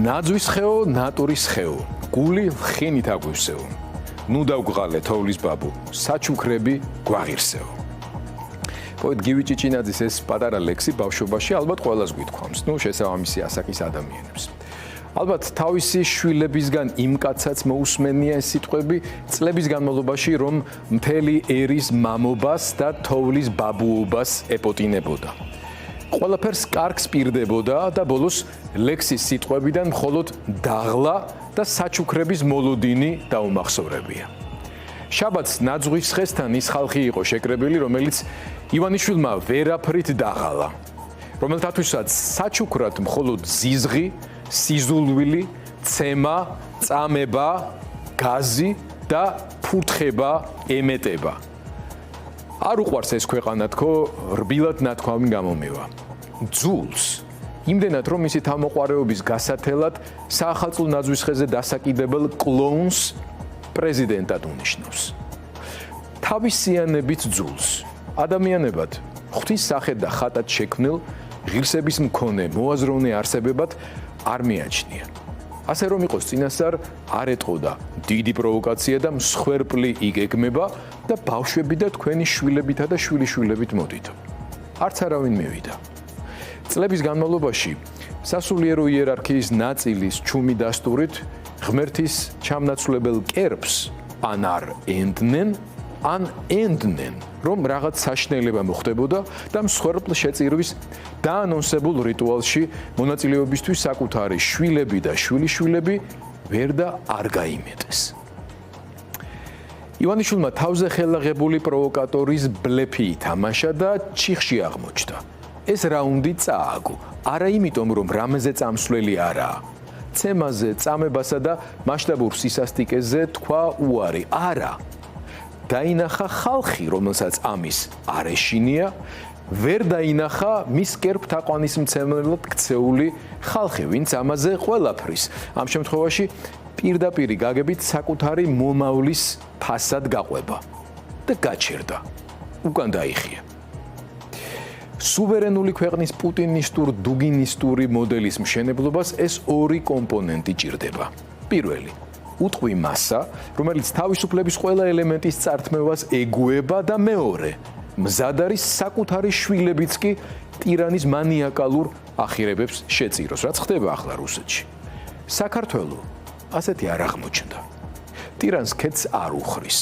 ნაძვის ხეო, ნატურის ხეო, გული ხინით აგვივსეო. ნუ დავგღალე თოვლის ბაბუ, საჩუქრები გვაღირსეო. პოეტ გივი ჭიჭინაძის ეს პატარა ლექსი ბავშვობაში ალბათ ყველას გვითქვამს, შესაბამისი ასაკის ადამიანებს. ალბათ თავისი შვილებისგან იმ კაცაც მოусმენია ეს სიტყვები წლების განმავლობაში, რომ მთელი ერის მამობას და თოვლის ბაბუობას ეპოტინებოდა. ყველაფერს კარგს პირდებოდა და ბოლოს ლექსის სიტყვებიდან მხოლოდ დაღლა და საჩუქრების მოლოდინი დაუმახსოვრებია. შაბათს ნაძვის ხესთან ის ხალხი იყო შეკრებილი, რომელიც ივანიშვილმა ვერაფრით დაღალა, რომელთათვისაც საჩუქრად მხოლოდ ზიზღი, სიზულვილი, ცემა, წამება, გაზი და ფურთხება ემეტება. არ უყვარს ეს ქვეყანა თქო, რბილად ნათქვამი გამომევა. ძულს, იმდენად რომ მისი თავმოყვარეობის გასათელად საახალწლო ნაძვის ხეზე დასაკიდებელ კლოუნს პრეზიდენტად უნიშნავს. თავისიანებით ძულს, ადამიანებად, ღვთის სახედ და ხატად შექმნილ ღირსების მქონე მოაზროვნე არსებებად არ მიაჩნია. ასე რომ იყოს წინასწარ არ ეტყოდა დიდი პროვოკაცია და მსხვერპლი იგეგმება და ბავშვები და თქვენი შვილებითა და შვილიშვილებით მოდით. არც არავინ მივიდა. წლების განმავლობაში სასულიერო იერარქიის ნაწილის ჩუმი დასტურით ღმერთის ჩამნაცვლებელ კერპს ან არ ენდნენ, ან ენდნენ, რომ რაღაც საშნელება მოხდებოდა და მსხვერპლ შეწირვის დაანონსებულ რიტუალში მონაწილეობისთვის საკუთარი შვილები და შვილიშვილები ვერ და არ გაიმეტეს. ივანიშვილმა თავზე ხელაღებული პროვოკატორის ბლეფი ითამაშა და ჩიხში აღმოჩნდა. ეს რაუნდი წააგო, არა იმიტომ, რომ რამეზე წამსვლელი არაა. ცემაზე, წამებასა და მასშტაბურ სისასტიკეზე თქვა უარი, არა. დაინახა ხალხი, რომელსაც ამის არ ეშინია, ვერ დაინახა მის კერპ თაყვანისმცემლად ქცეული ხალხი, ვინც ამაზე ყველაფრის, ამ შემთხვევაში პირდაპირი გაგებით საკუთარი მომავლის ფასად გაყვება და გაჩერდა. უკან დაიხია. სუვერენული ქვეყნის პუტინისტურ დუგინისტური მოდელის მშენებლობას ეს ორი კომპონენტი ჭირდება. პირველი უტყვი მასა, რომელიც თავისუფლების ყველა ელემენტის წართმევას ეგუება და მეორე, მზად არის საკუთარი შვილებიც კი ტირანის მანიაკალურ ახირებებს შეწიროს, რაც ხდება ახლა რუსეთში. საქართველო ასეთი არ აღმოჩნდა. ტირანს ქეთს არ უხრის.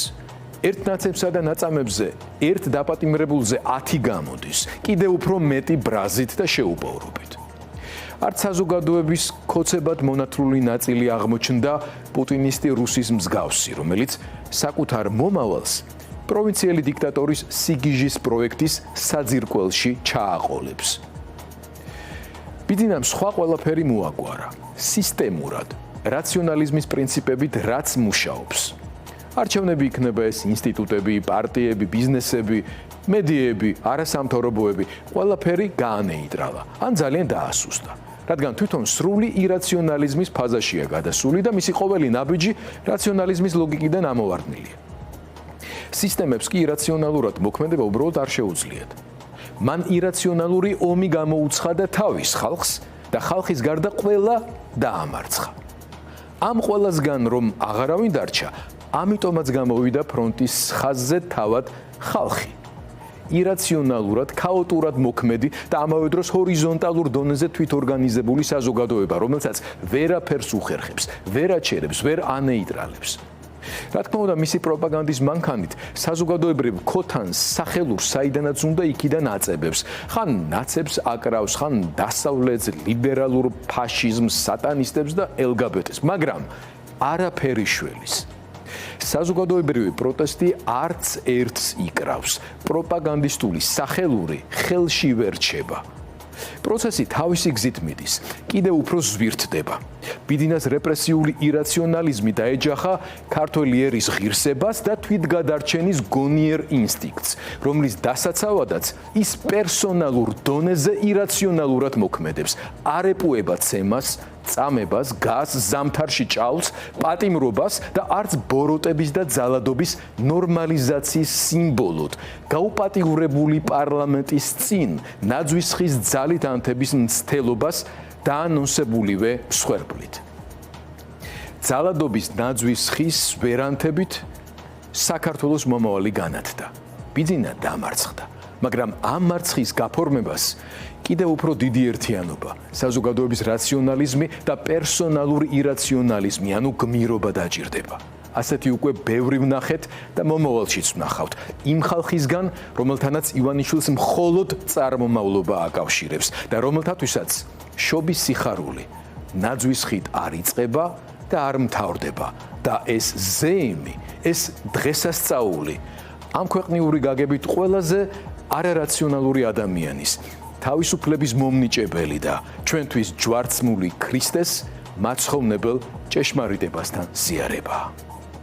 ერთ ნაცემსა და ნაწამებზე, ერთ დაპატიმრებულზე 10 გამოდის, კიდევ უფრო მეტი ბრაზით და შეუპოვრობით. არც საზოგადოების ქოცებად მონათლული ნაწილი აღმოჩნდა პუტინისტი რუსის მსგავსი, რომელიც საკუთარ მომავალს პროვინციელი დიქტატორის სიგიჟის პროექტის საძირკველში ჩააყოლებს. ბიძინამ სხვა ყველაფერი მოაგვარა, სისტემურად, რაციონალიზმის პრინციპებით რაც მუშაობს. არჩევნები იქნება ეს ინსტიტუტები, პარტიები, ბიზნესები, მედიები, არასამთავრობოები, ყველაფერი გაანეიტრალა, ან ძალიან დაასუსტა. რადგან თვითონ სრული ირაციონალიზმის ფაზაშია გადასული და მისი ყოველი ნაბიჯი რაციონალიზმის ლოგიკიდან ამოვარდნილია. სისტემებს კი ირაციონალურად მოქმედება უბრალოდ არ შეუძლიათ. მან ირაციონალური ომი გამოუცხადა თავის ხალხს და ხალხის გარდა ყველა დაამარცხა. ამ ყველასგან რომ აღარავინ დარჩა, ამიტომაც გამოვიდა ფრონტის ხაზზე თავად ხალხი. ირაციონალურად, ქაოტურად მოქმედი და ამავე დროს ჰორიზონტალურ დონეზე თვითორგანიზებული საზოგადოება, რომელსაც ვერაფერს უხერხებს, ვერ აჩერებს, ვერ ანეიტრალებს. რა თქმა უნდა, მისი პროპაგანდის მანქანით საზოგადოებრივ ქოთანს სახელურს საიდანაც უნდა იქიდან აწებებს. ხან ნაცებს აკრავს, ხან დასავლეთს, ლიბერალურ ფაშიზმს, სატანისტებს და LGBT-ს, მაგრამ არაფერი შველის. საზოგადოებრივი პროტესტი არც ერთს იკრავს. პროპაგანდისტული სახელური ხელში ვერ რჩება. პროცესი თავისი გზით მიდის, კიდევ უფრო ზვირთდება. ბიძინას რეპრესიული ირაციონალიზმი დაეჯახა ქართველი ერის ღირსებას და თვითგადარჩენის გონიერ ინსტინქტს, რომლის დასაცავადაც ის პერსონალურ დონეზე ირაციონალურად მოქმედებს, არ ეპუება ცემას, წამებას, გაზს, ზამთარში ჭაულს, პატიმრობას და არც ბოროტების და ძალადობის ნორმალიზაციის სიმბოლოდ გაუპატიურებული პარლამენტის წინ ნაძვის ხის ძალით ანთების მცდელობას დაანონსებულივე მსხვერპლით. ძალადობის ნაძვის ხის ვერანთებით საქართველოს მომავალი განათდა. ბიძინა დამარცხდა, მაგრამ ამ მარცხის გაფორმებას კიდევ უფრო დიდი ერთიანობა, საზოგადოების რაციონალიზმი და პერსონალური ირაციონალიზმი, ანუ გმირობა დაჭირდება. ასეთი უკვე ბევრი ვნახეთ და მომავალშიც ვნახავთ. იმ ხალხისგან, რომელთანაც ივანიშვილს მხოლოდ წარმომავლობა აკავშირებს და რომელთათვისაც შობის სიხარული ნაძვის ხით არ იწყება და არ მთავრდება და ეს ზეიმი, ეს დღესასწაული ამ ქვეყნიური გაგებით ყველაზე არარაციონალური ადამიანის თავისუფლების მომნიჭებელი და ჩვენთვის ჯვარცმული ქრისტეს მაცხოვნებელ ჭეშმარიტებასთან ზიარებაა.